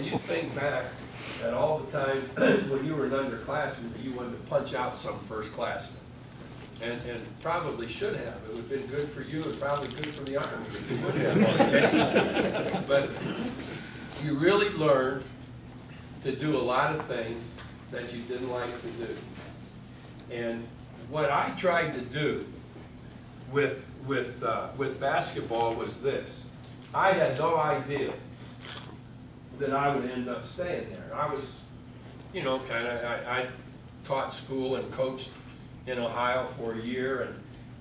you think back at all the time when you were an underclassman, you wanted to punch out some first-classman. And probably should have. It would have been good for you and probably good for the Army if you would have. But you really learned to do a lot of things that you didn't like to do. And what I tried to do with basketball was this. I had no idea that I would end up staying there. I was, you know, I taught school and coached in Ohio for a year,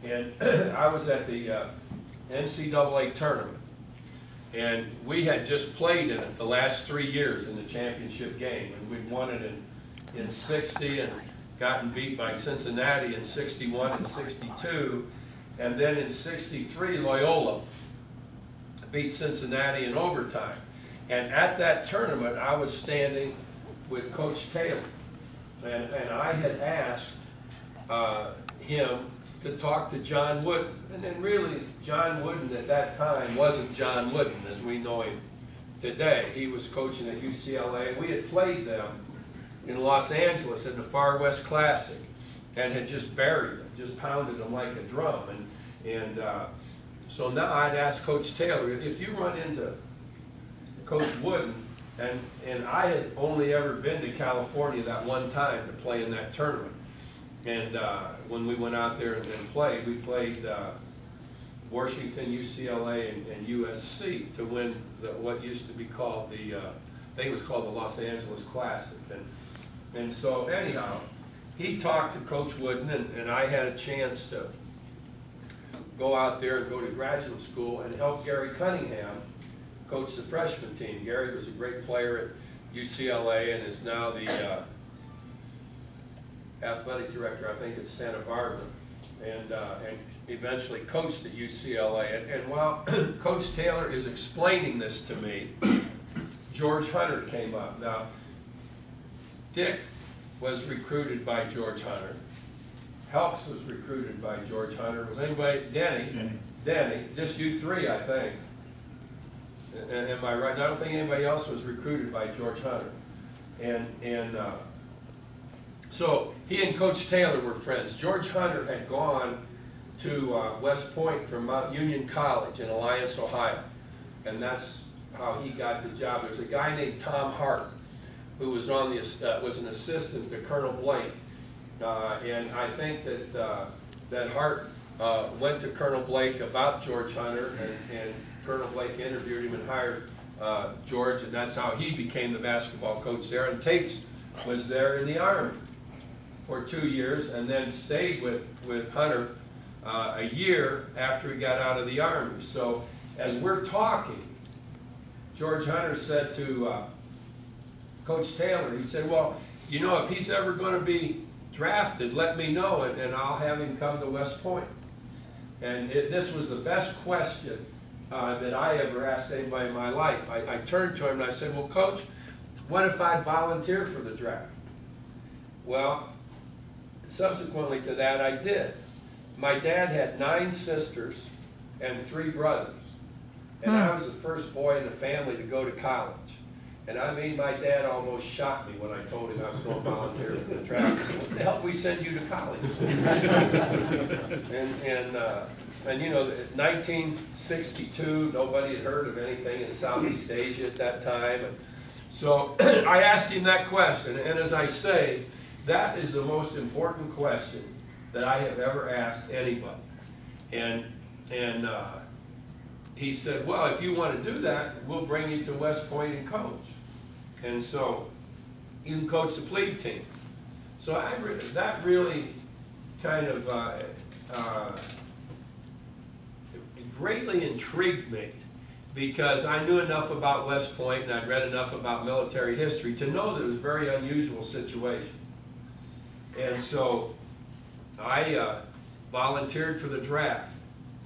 and I was at the NCAA tournament, and we had just played in it the last 3 years in the championship game, and we'd won it in 60 and gotten beat by Cincinnati in 61 and 62, and then in 63 Loyola beat Cincinnati in overtime. And at that tournament I was standing with Coach Taylor, and I had asked him to talk to John Wooden. And then really, John Wooden at that time wasn't John Wooden as we know him today. He was coaching at UCLA. We had played them in Los Angeles at the Far West Classic and had just buried them, just pounded them like a drum. So now I'd ask Coach Taylor, if you run into Coach Wooden, and I had only ever been to California that one time to play in that tournament. And when we went out there and played, we played Washington, UCLA, and USC to win what used to be called the, I think it was called the Los Angeles Classic. And so anyhow, he talked to Coach Wooden, and I had a chance to go out there and go to graduate school and help Gary Cunningham coach the freshman team. Gary was a great player at UCLA and is now the athletic director, I think, at Santa Barbara, and eventually coached at UCLA. And while Coach Taylor is explaining this to me, George Hunter came up. Now, Dick was recruited by George Hunter. Helps was recruited by George Hunter. Was anybody? Denny. Just you three, I think. Am I right? I don't think anybody else was recruited by George Hunter. So he and Coach Taylor were friends. George Hunter had gone to West Point from Mount Union College in Alliance, Ohio, and that's how he got the job. There was a guy named Tom Hart who was on the was an assistant to Colonel Blake, and I think that Hart went to Colonel Blake about George Hunter, and Colonel Blake interviewed him and hired George, and that's how he became the basketball coach there. And Tates was there in the Army for 2 years, and then stayed with Hunter a year after he got out of the Army. So as we're talking, George Hunter said to Coach Taylor, he said, well, you know, if he's ever going to be drafted, let me know, and I'll have him come to West Point. And this was the best question that I ever asked anybody in my life. I turned to him and I said, well, Coach, what if I volunteer for the draft? Well, subsequently to that, I did. My dad had 9 sisters and 3 brothers, and I was the first boy in the family to go to college. And I mean, my dad almost shot me when I told him I was going to volunteer for the draft. He said, what the hell did we send you to college? And you know, 1962, nobody had heard of anything in Southeast Asia at that time. And so I asked him that question, and as I say, that is the most important question that I have ever asked anybody. And he said, well, if you want to do that, we'll bring you to West Point and coach. And so you can coach the plebe team. So that really kind of it greatly intrigued me, because I knew enough about West Point and I'd read enough about military history to know that it was a very unusual situation. And so I volunteered for the draft.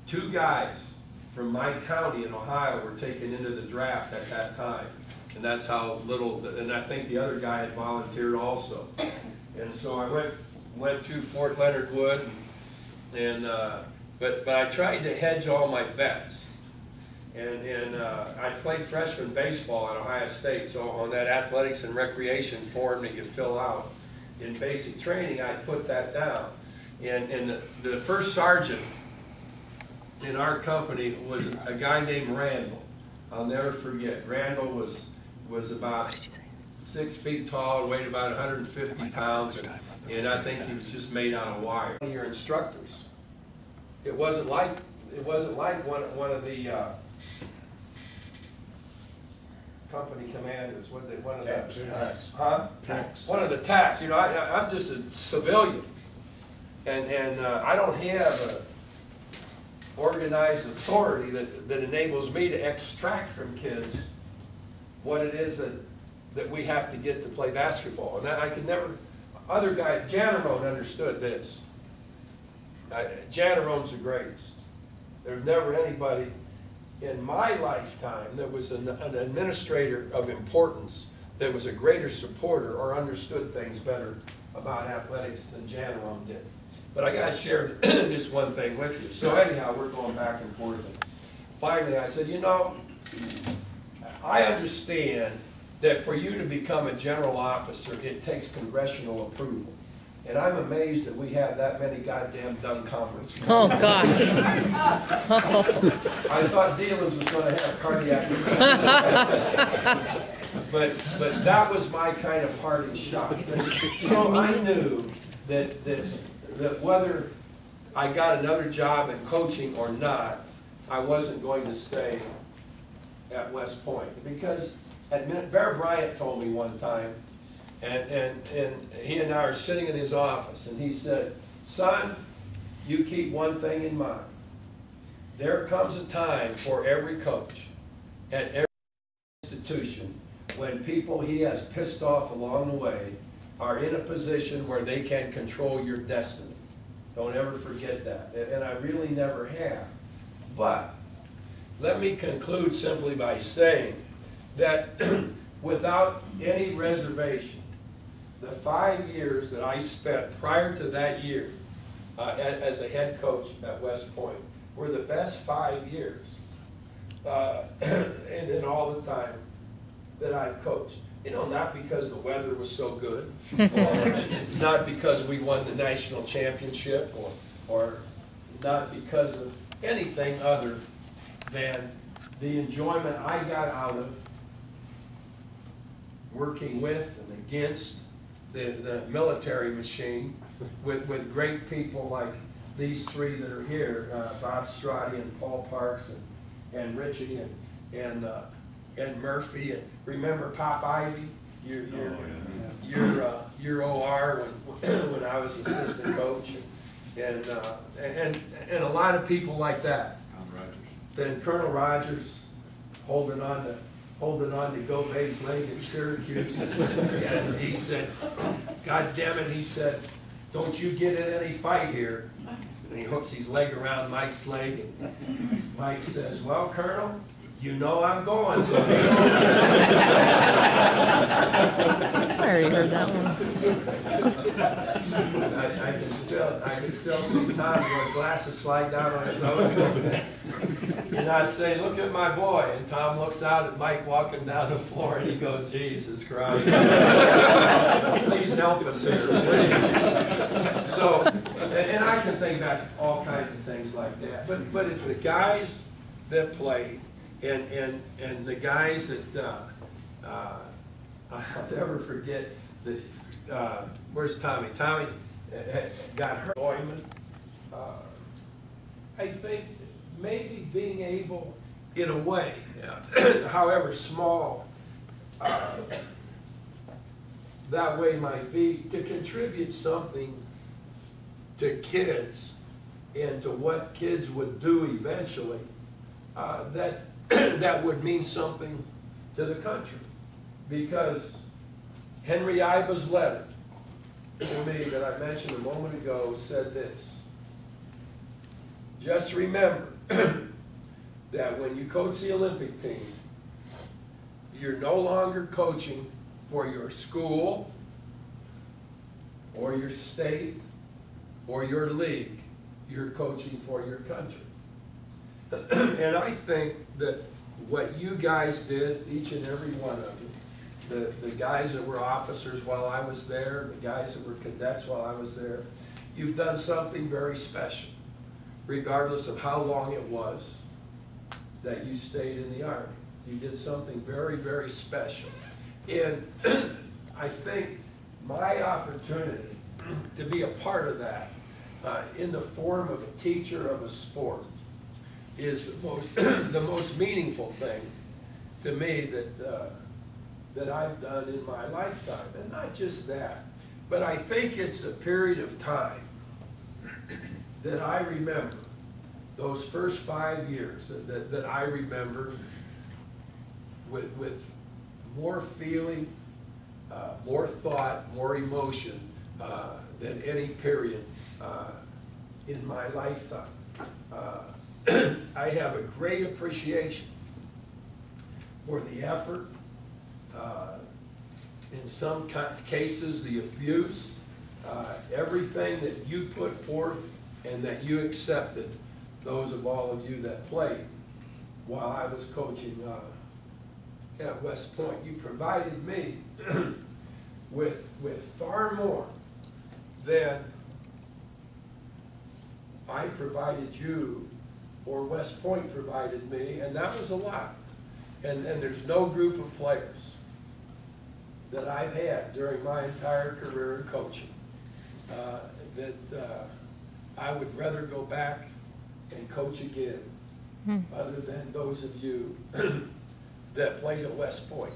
2 guys from my county in Ohio were taken into the draft at that time. And that's how little, and I think the other guy had volunteered also. And so I went through Fort Leonard Wood, and but I tried to hedge all my bets. And I played freshman baseball at Ohio State, so on that athletics and recreation form that you fill out in basic training, I put that down. And the first sergeant in our company was a guy named Randall. I'll never forget. Randall was about 6 feet tall, weighed about 150 pounds, and I think he was just made out of wire. Your instructors. It wasn't like one of the company commanders. One of the Tax. Huh? Tax. One of the tax. You know, I'm just a civilian, and I don't have a organized authority that enables me to extract from kids what it is that we have to get to play basketball. And that I could never, other guys, Janarone understood this. Janarone's the greatest. There's never anybody in my lifetime that was an administrator of importance that was a greater supporter or understood things better about athletics than Janarone did. But I got to share this one thing with you. So anyhow, we're going back and forth. And finally, I said, you know, I understand that for you to become a general officer, it takes congressional approval. And I'm amazed that we have that many goddamn dumb congressmen. Oh, gosh. I thought Dealins was going to have cardiac arrest. But that was my kind of parting shot. So I knew that whether I got another job in coaching or not, I wasn't going to stay at West Point. Because Bear Bryant told me one time, and he and I are sitting in his office, and he said, son, you keep one thing in mind. There comes a time for every coach at every institution when people he has pissed off along the way are in a position where they can control your destiny. Don't ever forget that. And I really never have. But let me conclude simply by saying that without any reservation, the 5 years that I spent prior to that year as a head coach at West Point were the best 5 years in all the time that I've coached. You know, not because the weather was so good, or not because we won the national championship, or not because of anything other than the enjoyment I got out of working with and against the military machine with great people like these three that are here, Bob Strati and Paul Parks and Richie and Murphy, and remember Pop Ivy, your OR when I was assistant coach, and a lot of people like that. Then Colonel Rogers holding on to Gobey's leg in Syracuse, and he said, God damn it, he said, don't you get in any fight here. And he hooks his leg around Mike's leg, and Mike says, well, Colonel, you know I'm going, so you know. I already heard that one. I can still see Tom with glasses slide down on his nose. And I say, look at my boy. And Tom looks out at Mike walking down the floor, and he goes, Jesus Christ. Please help us here, please. So, and I can think back all kinds of things like that. But it's the guys that played, and the guys that, I'll never forget, that, where's Tommy? Tommy got hurt. I think maybe being able, in a way, however small that way might be, to contribute something to kids and to what kids would do eventually, that would mean something to the country. Because Henry Iba's letter to me that I mentioned a moment ago said this: just remember that when you coach the Olympic team, you're no longer coaching for your school or your state or your league. You're coaching for your country. And I think that what you guys did, each and every one of you, the guys that were officers while I was there, the guys that were cadets while I was there, you've done something very special, regardless of how long it was that you stayed in the Army. You did something very, very special. And I think my opportunity to be a part of that in the form of a teacher of a sport is the most meaningful thing to me that I've done in my lifetime. And not just that, but I think it's a period of time that I remember, those first 5 years that I remember with more feeling, more thought, more emotion than any period in my lifetime. I have a great appreciation for the effort, in some cases the abuse, everything that you put forth and that you accepted, those of all of you that played while I was coaching at West Point. You provided me with far more than I provided you or West Point provided me, and that was a lot. And there's no group of players that I've had during my entire career in coaching that I would rather go back and coach again, other than those of you that played at West Point.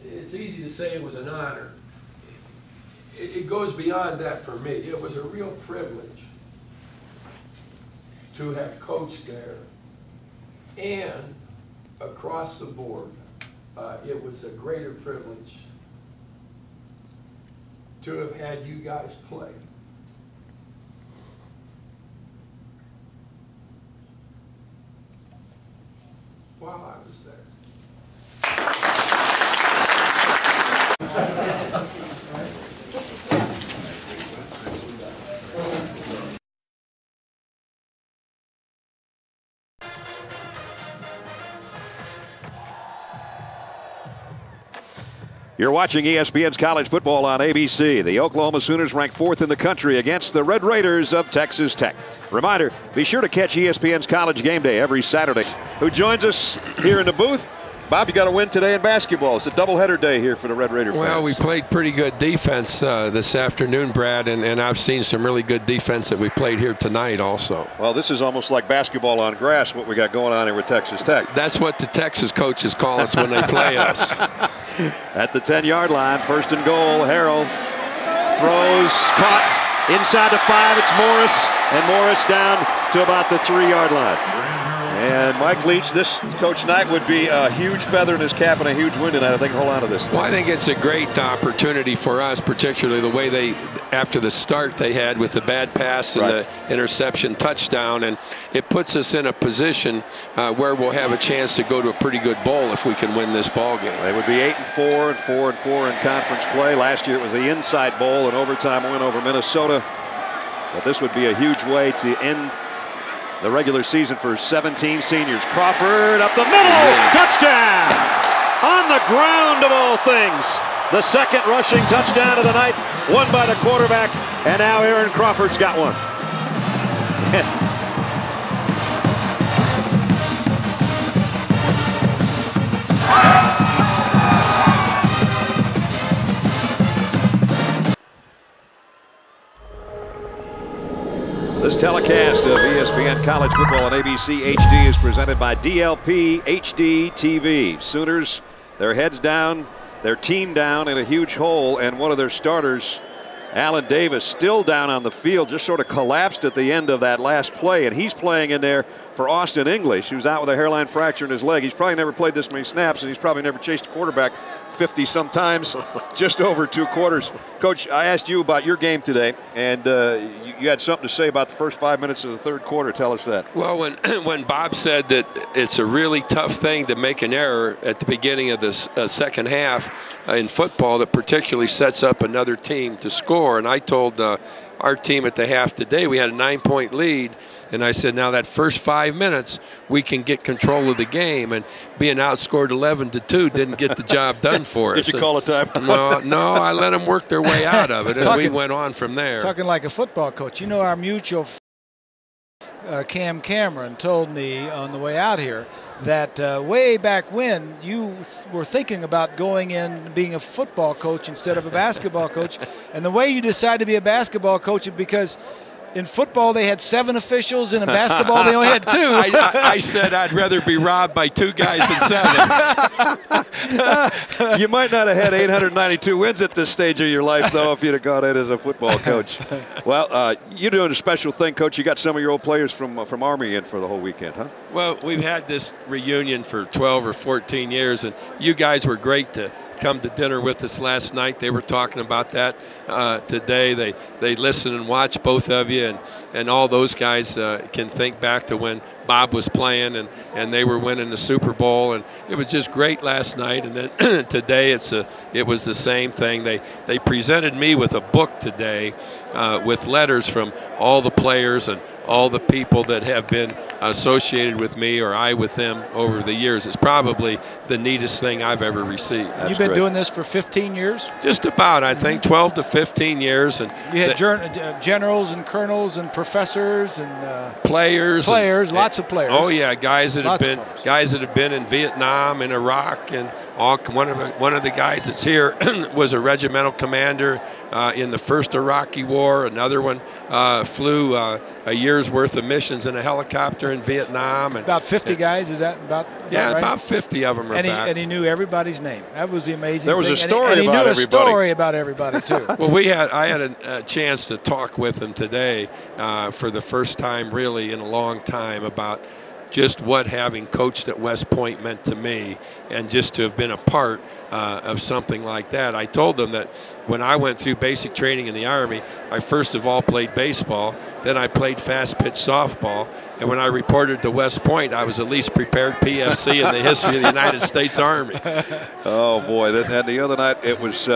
It's easy to say it was an honor. It goes beyond that for me. It was a real privilege to have coached there, and across the board, it was a greater privilege to have had you guys play. While I was there. You're watching ESPN's College Football on ABC. The Oklahoma Sooners rank 4th in the country against the Red Raiders of Texas Tech. Reminder, be sure to catch ESPN's College Game Day every Saturday. Who joins us here in the booth? Bob, you got a win today in basketball. It's a doubleheader day here for the Red Raider fans. Well, we played pretty good defense this afternoon, Brad, and I've seen some really good defense that we played here tonight also. Well, this is almost like basketball on grass, what we got going on here with Texas Tech. That's what the Texas coaches call us when they play us. At the 10-yard line, 1st and goal, Harrell throws, caught, inside the 5, it's Morris, and Morris down to about the 3-yard line. And Mike Leach, this Coach Knight would be a huge feather in his cap and a huge win tonight. I think hold on to this thing. Well, I think it's a great opportunity for us, particularly the way they, after the start they had with the bad pass and the interception touchdown, and it puts us in a position where we'll have a chance to go to a pretty good bowl if we can win this ball game. They would be 8-4 and 4-4 in conference play. Last year it was the Inside Bowl, an overtime win over Minnesota. But this would be a huge way to end the regular season for 17 seniors. Crawford up the middle, touchdown! On the ground of all things. The second rushing touchdown of the night, won by the quarterback, and now Aaron Crawford's got one. This telecast of ESPN College Football on ABC HD is presented by DLP HD TV. Sooners, their heads down, their team down in a huge hole, and one of their starters, Alan Davis, still down on the field, just sort of collapsed at the end of that last play, and he's playing in there for Austin English, who's out with a hairline fracture in his leg. He's probably never played this many snaps, and he's probably never chased a quarterback 50-some times, just over 2 quarters. Coach, I asked you about your game today, and you had something to say about the first 5 minutes of the third quarter. Tell us that. Well, when Bob said that it's a really tough thing to make an error at the beginning of the second half in football that particularly sets up another team to score, and I told our team at the half today. We had a 9-point lead, and I said, now that first 5 minutes, we can get control of the game. And being outscored 11-2 didn't get the job done for us. Did you call a timeout? No, I let them work their way out of it, and we went on from there. Talking like a football coach, you know, our mutual Cam Cameron told me on the way out here that way back when you were thinking about going in and being a football coach instead of a basketball coach, and the way you decided to be a basketball coach is because in football they had 7 officials, and in basketball they only had 2. I said I'd rather be robbed by 2 guys than 7. You might not have had 892 wins at this stage of your life, though, if you'd have gone in as a football coach. Well, you're doing a special thing, Coach. You got some of your old players from Army in for the whole weekend, huh? Well, we've had this reunion for 12 or 14 years, and you guys were great to come to dinner with us last night. They were talking about that today. They listen and watch, both of you, and all those guys can think back to when Bob was playing and they were winning the Super Bowl, and it was just great last night. And then today it was the same thing. They presented me with a book today with letters from all the players and all the people that have been associated with me or I with them over the years. It's probably the neatest thing I've ever received. You've been doing this for 15 years? Just about, I think, 12 to 15 years. And you had generals and colonels and professors and players, lots of players. Oh yeah, guys that have been in Vietnam and Iraq, and one of the guys that's here was a regimental commander in the first Iraqi War. Another one flew a year's worth of missions in a helicopter in Vietnam. And about 50 guys, is that about? Yeah, right? about 50 of them are back. And he knew everybody's name. That was the amazing thing. There was a story and he about knew everybody. a story about everybody, too. Well, I had a chance to talk with him today for the first time really in a long time about just what having coached at West Point meant to me, and just to have been a part of something like that. I told them that when I went through basic training in the Army, I first of all played baseball, then I played fast pitch softball, and when I reported to West Point, I was the least prepared PFC in the history of the United States Army. Oh boy! And the other night it was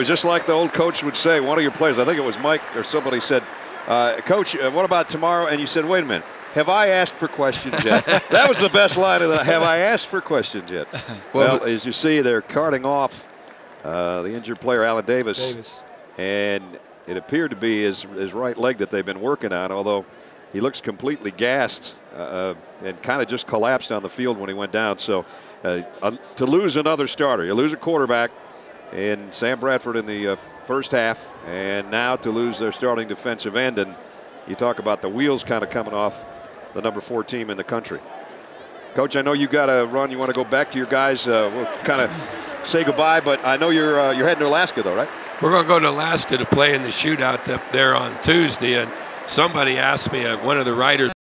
just like the old coach would say. One of your players, I think it was Mike or somebody, said, "Coach, what about tomorrow?" And you said, "Wait a minute. Have I asked for questions yet?" That was the best line of the. Have I asked for questions yet? Well, as you see, they're carting off the injured player, Alan Davis, and it appeared to be his right leg that they've been working on. Although he looks completely gassed and kind of just collapsed on the field when he went down. So to lose another starter, you lose a quarterback in Sam Bradford in the first half, and now to lose their starting defensive end, and you talk about the wheels kind of coming off the number 4 team in the country. Coach, I know you got to run. You want to go back to your guys. We'll kind of say goodbye, but I know you're heading to Alaska, though, right? We're going to go to Alaska to play in the shootout up there on Tuesday, and somebody asked me, one of the writers